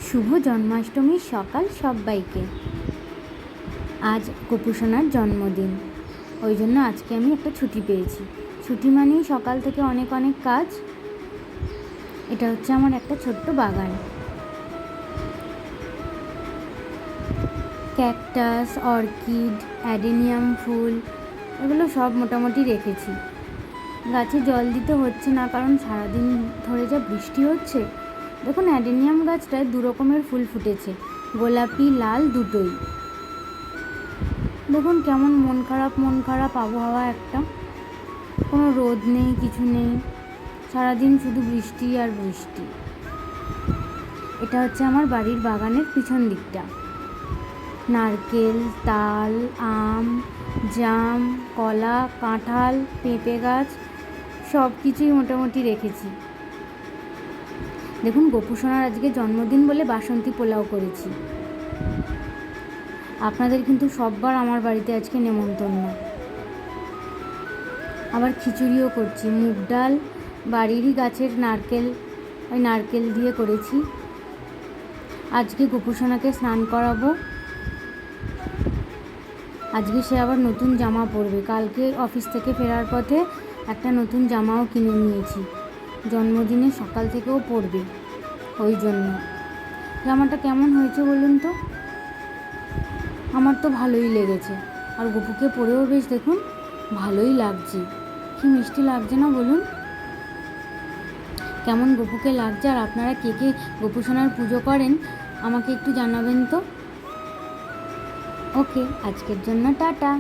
শুভ জন্মাষ্টমীর সকাল সব্বাইকে। আজ গোপুসোনার জন্মদিন, ওই জন্য আজকে আমি একটা ছুটি পেয়েছি। ছুটি মানেই সকাল থেকে অনেক অনেক কাজ। এটা হচ্ছে আমার একটা ছোট্ট বাগান। ক্যাকটাস, অর্কিড, অ্যাডেনিয়াম ফুল, এগুলো সব মোটামুটি রেখেছি। গাছে জল দিতে হচ্ছে না, কারণ সারাদিন ধরে যা বৃষ্টি হচ্ছে। দেখুন, অ্যাডেনিয়াম গাছটায় দু রকমের ফুল ফুটেছে, গোলাপি লাল দুটোই। দেখুন কেমন মন খারাপ আবহাওয়া একটা, কোনো রোদ নেই, কিছু নেই, সারাদিন শুধু বৃষ্টি আর বৃষ্টি। এটা হচ্ছে আমার বাড়ির বাগানের পিছন দিকটা। নারকেল, তাল, আম, জাম, কলা, কাঁঠাল, পেঁপে গাছ সব কিছুই মোটামুটি রেখেছি। দেখুন, গোপুসোনার আজকে জন্মদিন বলে বাসন্তী পোলাও করেছি। আপনাদের কিন্তু সববার আমার বাড়িতে আজকে নেমন্তন্ন। আবার খিচুড়িও করছি, মুগ ডাল, বাড়িরই গাছের নারকেল, ওই নারকেল দিয়ে করেছি। আজকে গোপুসোনাকে স্নান করাবো। আজকে সে আবার নতুন জামা পরবে। কালকে অফিস থেকে ফেরার পথে একটা নতুন জামাও কিনে নিয়েছি, জন্মদিনে সকাল থেকেও পরবে। ওই জন্য জামাটা কেমন হয়েছে বলুন তো? আমার তো ভালোই লেগেছে, আর গপুকে পরেও বেশ দেখুন ভালোই লাগছে। কি মিষ্টি লাগছে না বলুন? কেমন গপুকে লাগছে? আর আপনারা কে কে গোপুসোনার পুজো করেন আমাকে একটু জানাবেন তো। ওকে, আজকের জন্য টাটা।